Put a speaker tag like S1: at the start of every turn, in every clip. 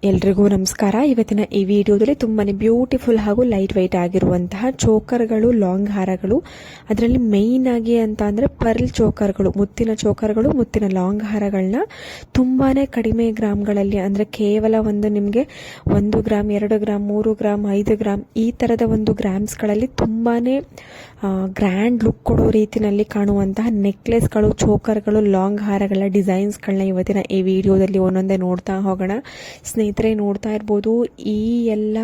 S1: ಎಲ್ರಿಗೂ ನಮಸ್ಕಾರ. ಇವತ್ತಿನ ಈ ವಿಡಿಯೋದಲ್ಲಿ ತುಂಬಾನೇ ಬ್ಯೂಟಿಫುಲ್ ಹಾಗೂ ಲೈಟ್ ವೈಟ್ ಆಗಿರುವಂತಹ ಚೋಕರ್ಗಳು, ಲಾಂಗ್ ಹಾರಗಳು, ಅದರಲ್ಲಿ ಮೇಯ್ನ್ ಆಗಿ ಅಂತ ಅಂದ್ರೆ ಪರ್ಲ್ ಚೋಕರ್ಗಳು, ಮುತ್ತಿನ ಚೋಕರ್ಗಳು, ಮುತ್ತಿನ ಲಾಂಗ್ ಹಾರಗಳನ್ನ ತುಂಬಾನೇ ಕಡಿಮೆ ಗ್ರಾಮ್ಗಳಲ್ಲಿ, ಅಂದ್ರೆ ಕೇವಲ ಒಂದು ನಿಮಗೆ 1 ಗ್ರಾಮ್, 2 ಗ್ರಾಮ್, 3 ಗ್ರಾಮ್, 5 ಗ್ರಾಮ್ ಈ ತರದ ಒಂದು ಗ್ರಾಮ್ಸ್ಗಳಲ್ಲಿ ತುಂಬಾನೇ ಗ್ರ್ಯಾಂಡ್ ಲುಕ್ ಕೊಡೋ ರೀತಿಯಲ್ಲಿ ಕಾಣುವಂತಹ ನೆಕ್ಲೆಸ್ಗಳು, ಚೋಕರ್ಗಳು, ಲಾಂಗ್ ಹಾರಗಳ ಡಿಸೈನ್ಸ್ಗಳನ್ನ ಇವತ್ತಿನ ಈ ವಿಡಿಯೋದಲ್ಲಿ ಒಂದೊಂದೇ ನೋಡ್ತಾ ಹೋಗೋಣ. ಸ್ನೇಹಿತರೆ, ನೋಡ್ತಾ ಇರ್ಬೋದು, ಈ ಎಲ್ಲ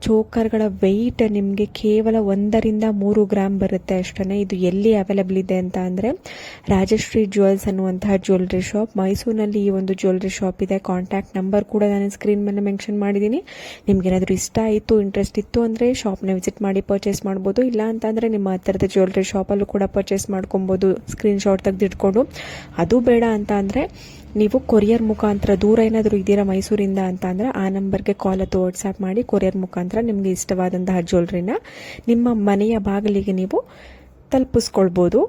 S1: ಚೋಕರ್ಗಳ ವೆಯ್ಟ್ ನಿಮಗೆ ಕೇವಲ 1 ರಿಂದ 3 ಗ್ರಾಮ್ ಬರುತ್ತೆ ಅಷ್ಟೇ. ಇದು ಎಲ್ಲಿ ಅವೈಲೇಬಲ್ ಇದೆ ಅಂತ ಅಂದರೆ ರಾಜಶ್ರೀ ಜ್ಯುವೆಲ್ಸ್ ಅನ್ನುವಂತಹ ಜ್ಯುವೆಲ್ರಿ ಶಾಪ್, ಮೈಸೂರಿನಲ್ಲಿ ಈ ಒಂದು ಜ್ಯುವೆಲ್ರಿ ಶಾಪ್ ಇದೆ. ಕಾಂಟ್ಯಾಕ್ಟ್ ನಂಬರ್ ಕೂಡ ನಾನು ಸ್ಕ್ರೀನ್ ಮೇಲೆ ಮೆನ್ಷನ್ ಮಾಡಿದ್ದೀನಿ. ನಿಮ್ಗೇನಾದರೂ ಇಷ್ಟ ಆಯಿತು, ಇಂಟ್ರೆಸ್ಟ್ ಇತ್ತು ಅಂದರೆ ಶಾಪ್ನ ವಿಸಿಟ್ ಮಾಡಿ ಪರ್ಚೇಸ್ ಮಾಡ್ಬೋದು. ಇಲ್ಲ ಅಂತಂದರೆ ನಿಮ್ಮ ಹತ್ತಿರದ ಜ್ಯುವೆಲ್ರಿ ಶಾಪಲ್ಲೂ ಕೂಡ ಪರ್ಚೇಸ್ ಮಾಡ್ಕೊಬೋದು, ಸ್ಕ್ರೀನ್ಶಾಟ್ ತೆಗೆದಿಟ್ಕೊಂಡು. ಅದು ಬೇಡ ಅಂತ ಅಂದರೆ ನೀವು ಕೊರಿಯರ್ ಮುಖಾಂತರ, ದೂರ ಏನಾದರೂ ಇದ್ದೀರಾ ಮೈಸೂರಿಂದ ಅಂತ ಅಂದರೆ ಆ ನಂಬರ್ಗೆ ಕಾಲ್ ಅಥವಾ ವಾಟ್ಸ್ಆ್ಯಪ್ ಮಾಡಿ ಕೊರಿಯರ್ ಮುಖಾಂತರ ನಿಮಗೆ ಇಷ್ಟವಾದಂತಹ ಜ್ಯುವೆಲ್ರಿನ ನಿಮ್ಮ ಮನೆಯ ಬಾಗಿಲಿಗೆ ನೀವು ತಲುಪಿಸ್ಕೊಳ್ಬೋದು.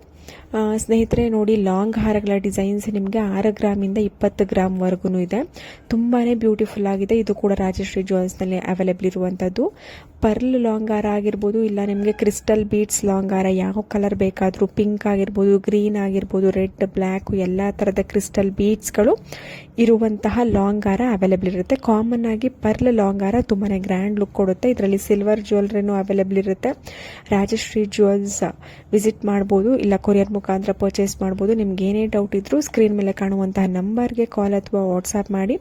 S1: ಸ್ನೇಹಿತರೆ ನೋಡಿ, ಲಾಂಗ್ ಹಾರಗಳ ಡಿಸೈನ್ಸ್ ನಿಮಗೆ 6 ಗ್ರಾಮಿಂದ 20 ಗ್ರಾಮ್ವರೆಗೂ ಇದೆ. ತುಂಬಾ ಬ್ಯೂಟಿಫುಲ್ ಆಗಿದೆ. ಇದು ಕೂಡ ರಾಜಶ್ರೀ ಜ್ಯುವೆಲ್ಸ್ನಲ್ಲಿ ಅವೈಲೇಬಲ್ ಇರುವಂಥದ್ದು. ಪರ್ಲ್ ಲಾಂಗ್ ಹಾರ ಆಗಿರ್ಬೋದು, ಇಲ್ಲ ನಿಮಗೆ ಕ್ರಿಸ್ಟಲ್ ಬೀಡ್ಸ್ ಲಾಂಗ್ ಹಾರ, ಯಾವ ಕಲರ್ ಬೇಕಾದರೂ, ಪಿಂಕ್ ಆಗಿರ್ಬೋದು, ಗ್ರೀನ್ ಆಗಿರ್ಬೋದು, ರೆಡ್, ಬ್ಲ್ಯಾಕ್, ಎಲ್ಲ ಥರದ ಕ್ರಿಸ್ಟಲ್ ಬೀಡ್ಸ್ಗಳು ಇರುವಂತಹ ಲಾಂಗ್ ಹಾರ ಅವೈಲೇಬಲ್ ಇರುತ್ತೆ. ಕಾಮನ್ ಆಗಿ ಪರ್ಲ್ ಲಾಂಗ್ ಹಾರ ತುಂಬಾ ಗ್ರ್ಯಾಂಡ್ ಲುಕ್ ಕೊಡುತ್ತೆ. ಇದರಲ್ಲಿ ಸಿಲ್ವರ್ ಜ್ಯುವೆಲ್ರಿನೂ ಅವೈಲೇಬಲ್ ಇರುತ್ತೆ. ರಾಜಶ್ರೀ ಜ್ಯುವೆಲ್ಸ್ ವಿಸಿಟ್ ಮಾಡ್ಬೋದು, ಇಲ್ಲ ಕೊರಿಯರ್ ಮುಖಾಂತರ ಪರ್ಚೇಸ್ ಮಾಡ್ಬೋದು. ನಿಮ್ಗೆ ಏನೇ ಡೌಟ್ ಇದ್ರೂ ಸ್ಕ್ರೀನ್ ಮೇಲೆ ಕಾಣುವಂತಹ ನಂಬರ್ಗೆ ಕಾಲ್ ಅಥವಾ ವಾಟ್ಸ್ಆ್ಯಪ್ ಮಾಡಿ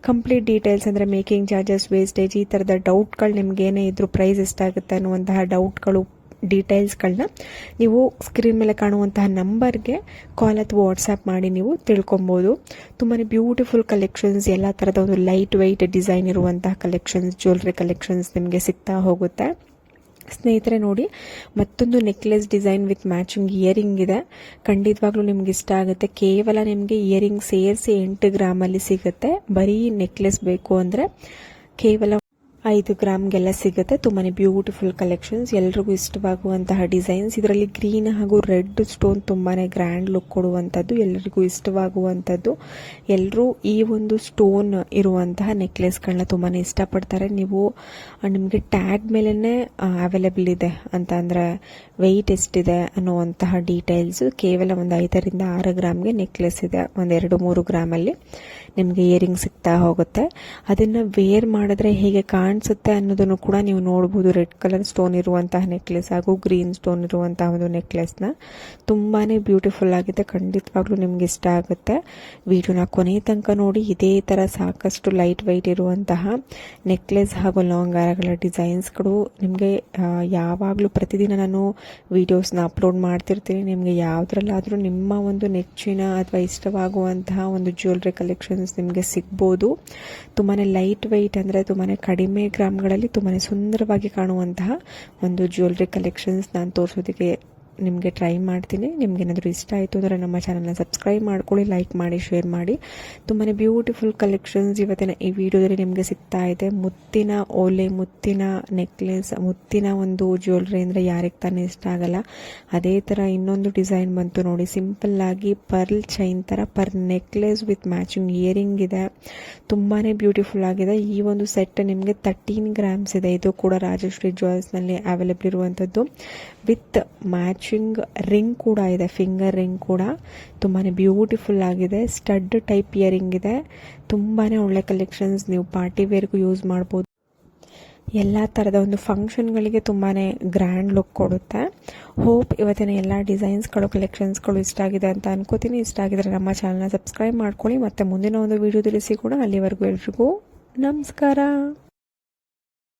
S1: ಕಂಪ್ಲೀಟ್ ಡೀಟೇಲ್ಸ್, ಅಂದರೆ ಮೇಕಿಂಗ್ ಚಾರ್ಜಸ್, ವೇಸ್ಟೇಜ್, ಈ ಥರದ ಡೌಟ್ಗಳು ನಿಮ್ಗೆ ಏನೇ ಇದ್ರೂ, ಪ್ರೈಸ್ ಎಷ್ಟಾಗುತ್ತೆ ಅನ್ನುವಂತಹ ಡೌಟ್ಗಳು, ಡೀಟೇಲ್ಸ್ಗಳನ್ನ ನೀವು ಸ್ಕ್ರೀನ್ ಮೇಲೆ ಕಾಣುವಂತಹ ನಂಬರ್ಗೆ ಕಾಲ್ ಅಥವಾ ವಾಟ್ಸ್ಆ್ಯಪ್ ಮಾಡಿ ನೀವು ತಿಳ್ಕೊಬೋದು. ತುಂಬಾ ಬ್ಯೂಟಿಫುಲ್ ಕಲೆಕ್ಷನ್ಸ್, ಎಲ್ಲ ಥರದ ಒಂದು ಲೈಟ್ ವೆಯ್ಟ್ ಡಿಸೈನ್ ಇರುವಂತಹ ಕಲೆಕ್ಷನ್ಸ್, ಜ್ಯುವೆಲ್ರಿ ಕಲೆಕ್ಷನ್ಸ್ ನಿಮಗೆ ಸಿಗ್ತಾ ಹೋಗುತ್ತೆ. ಸ್ನೇಹಿತರೆ ನೋಡಿ, ಮತ್ತೊಂದು necklace design with matching earring ಇದೆ. ಖಂಡಿತವಾಗ್ಲೂ ನಿಮ್ಗೆ ಇಷ್ಟ ಆಗುತ್ತೆ. ಕೇವಲ ನಿಮಗೆ ಇಯರಿಂಗ್ ಸೇರಿಸಿ 8 ಗ್ರಾಮಲ್ಲಿ ಸಿಗುತ್ತೆ. ಬರೀ ನೆಕ್ಲೆಸ್ ಬೇಕು ಅಂದರೆ ಕೇವಲ 5 ಗ್ರಾಮ್ಗೆಲ್ಲ ಸಿಗುತ್ತೆ. ತುಂಬಾ ಬ್ಯೂಟಿಫುಲ್ ಕಲೆಕ್ಷನ್ಸ್, ಎಲ್ರಿಗೂ ಇಷ್ಟವಾಗುವಂತಹ ಡಿಸೈನ್ಸ್. ಇದರಲ್ಲಿ ಗ್ರೀನ್ ಹಾಗೂ ರೆಡ್ ಸ್ಟೋನ್ ತುಂಬಾ ಗ್ರ್ಯಾಂಡ್ ಲುಕ್ ಕೊಡುವಂಥದ್ದು, ಎಲ್ಲರಿಗೂ ಇಷ್ಟವಾಗುವಂಥದ್ದು. ಎಲ್ಲರೂ ಈ ಒಂದು ಸ್ಟೋನ್ ಇರುವಂತಹ ನೆಕ್ಲೆಸ್ಗಳನ್ನ ತುಂಬಾ ಇಷ್ಟಪಡ್ತಾರೆ. ನಿಮಗೆ ಟ್ಯಾಗ್ ಮೇಲೇ ಅವೈಲೇಬಲ್ ಇದೆ ಅಂತ ಅಂದರೆ ವೆಯ್ಟ್ ಎಷ್ಟಿದೆ ಅನ್ನುವಂತಹ ಡೀಟೇಲ್ಸ್. ಕೇವಲ ಒಂದು 5 ರಿಂದ 6 ಗ್ರಾಮ್ಗೆ ನೆಕ್ಲೆಸ್ ಇದೆ. ಒಂದು 2-3 ಗ್ರಾಮಲ್ಲಿ ನಿಮಗೆ ಇಯರಿಂಗ್ ಸಿಗ್ತಾ ಹೋಗುತ್ತೆ. ಅದನ್ನು ವೇರ್ ಮಾಡಿದ್ರೆ ಹೇಗೆ ಕಾಣಿಸುತ್ತೆ ಅನ್ನೋದನ್ನು ಕೂಡ ನೀವು ನೋಡ್ಬೋದು. ರೆಡ್ ಕಲರ್ ಸ್ಟೋನ್ ಇರುವಂತಹ ನೆಕ್ಲೆಸ್ ಹಾಗೂ ಗ್ರೀನ್ ಸ್ಟೋನ್ ಇರುವಂತಹ ಒಂದು ನೆಕ್ಲೆಸ್ನ ತುಂಬಾ ಬ್ಯೂಟಿಫುಲ್ ಆಗಿದೆ. ಖಂಡಿತವಾಗ್ಲೂ ನಿಮ್ಗೆ ಇಷ್ಟ ಆಗುತ್ತೆ. ವಿಡಿಯೋನ ಕೊನೆ ತನಕ ನೋಡಿ. ಇದೇ ಥರ ಸಾಕಷ್ಟು ಲೈಟ್ ವೈಟ್ ಇರುವಂತಹ ನೆಕ್ಲೆಸ್ ಹಾಗೂ ಲಾಂಗ್ ಹಾರಗಳ ಡಿಸೈನ್ಸ್ಗಳು ನಿಮಗೆ ಯಾವಾಗಲೂ ಪ್ರತಿದಿನ ನಾನು ವಿಡಿಯೋಸ್ನ ಅಪ್ಲೋಡ್ ಮಾಡ್ತಿರ್ತೀನಿ. ನಿಮಗೆ ಯಾವುದ್ರಲ್ಲಾದರೂ ನಿಮ್ಮ ಒಂದು ನೆಚ್ಚಿನ ಅಥವಾ ಇಷ್ಟವಾಗುವಂತಹ ಒಂದು ಜ್ಯುವೆಲ್ರಿ ಕಲೆಕ್ಷನ್ಸ್ ನಿಮಗೆ ಸಿಗ್ಬೋದು. ತುಂಬಾ ಲೈಟ್ ವೈಟ್, ಅಂದರೆ ತುಂಬಾ ಕಡಿಮೆ ಗ್ರಾಮ್ಗಳಲ್ಲಿ ತುಂಬಾ ಸುಂದರವಾಗಿ ಕಾಣುವಂತಹ ಒಂದು ಜ್ಯುವೆಲ್ರಿ ಕಲೆಕ್ಷನ್ಸ್ ನಾನು ತೋರಿಸೋದಕ್ಕೆ ನಿಮಗೆ ಟ್ರೈ ಮಾಡ್ತೀನಿ. ನಿಮ್ಗೇನಾದರೂ ಇಷ್ಟ ಆಯಿತು ಅಂದರೆ ನಮ್ಮ ಚಾನಲ್ನ ಸಬ್ಸ್ಕ್ರೈಬ್ ಮಾಡ್ಕೊಳ್ಳಿ, ಲೈಕ್ ಮಾಡಿ, ಶೇರ್ ಮಾಡಿ. ತುಂಬಾ ಬ್ಯೂಟಿಫುಲ್ ಕಲೆಕ್ಷನ್ಸ್ ಇವತ್ತಿನ ಈ ವಿಡಿಯೋದಲ್ಲಿ ನಿಮಗೆ ಸಿಗ್ತಾ ಇದೆ. ಮುತ್ತಿನ ಓಲೆ, ಮುತ್ತಿನ ನೆಕ್ಲೆಸ್, ಮುತ್ತಿನ ಒಂದು ಜ್ಯುವೆಲ್ರಿ ಅಂದರೆ ಯಾರಿಗೆ ತಾನೇ ಇಷ್ಟ ಆಗಲ್ಲ. ಅದೇ ಥರ ಇನ್ನೊಂದು ಡಿಸೈನ್ ಬಂತು ನೋಡಿ, ಸಿಂಪಲ್ ಆಗಿ ಪರ್ಲ್ ಚೈನ್ ಥರ ಪರ್ ನೆಕ್ಲೆಸ್ ವಿತ್ ಮ್ಯಾಚಿಂಗ್ ಇಯರಿಂಗ್ ಇದೆ. ತುಂಬಾ ಬ್ಯೂಟಿಫುಲ್ ಆಗಿದೆ. ಈ ಒಂದು ಸೆಟ್ ನಿಮಗೆ 13 ಗ್ರಾಮ್ಸ್ ಇದೆ. ಇದು ಕೂಡ ರಾಜಶ್ರೀ ಜ್ಯುವೆಲ್ಸ್ನಲ್ಲಿ ಅವೈಲೇಬಲ್ ಇರುವಂಥದ್ದು. ವಿತ್ ಮ್ಯಾಚಿಂಗ್ ರಿಂಗ್ ಕೂಡ ಇದೆ, ಫಿಂಗರ್ ರಿಂಗ್ ಕೂಡ ತುಂಬಾ ಬ್ಯೂಟಿಫುಲ್ ಆಗಿದೆ. ಸ್ಟಡ್ ಟೈಪ್ ಇಯರಿಂಗ್ ಇದೆ. ತುಂಬಾ ಒಳ್ಳೆ ಕಲೆಕ್ಷನ್ಸ್, ನೀವು ಪಾರ್ಟಿ ವೇರ್ಗೂ ಯೂಸ್ ಮಾಡ್ಬೋದು. ಎಲ್ಲ ಥರದ ಒಂದು ಫಂಕ್ಷನ್ಗಳಿಗೆ ತುಂಬಾ ಗ್ರ್ಯಾಂಡ್ ಲುಕ್ ಕೊಡುತ್ತೆ. ಹೋಪ್ ಇವತ್ತಿನ ಎಲ್ಲ ಡಿಸೈನ್ಸ್ಗಳು, ಕಲೆಕ್ಷನ್ಸ್ಗಳು ಇಷ್ಟ ಆಗಿದೆ ಅಂತ ಅನ್ಕೋತೀನಿ. ಇಷ್ಟ ಆಗಿದ್ರೆ ನಮ್ಮ ಚಾನಲ್ನ ಸಬ್ಸ್ಕ್ರೈಬ್ ಮಾಡ್ಕೊಳ್ಳಿ. ಮತ್ತು ಮುಂದಿನ ಒಂದು ವಿಡಿಯೋದಲ್ಲಿ ಸಿಗೋಣ. ಅಲ್ಲಿವರೆಗೂ ಎಲ್ರಿಗೂ ನಮಸ್ಕಾರ.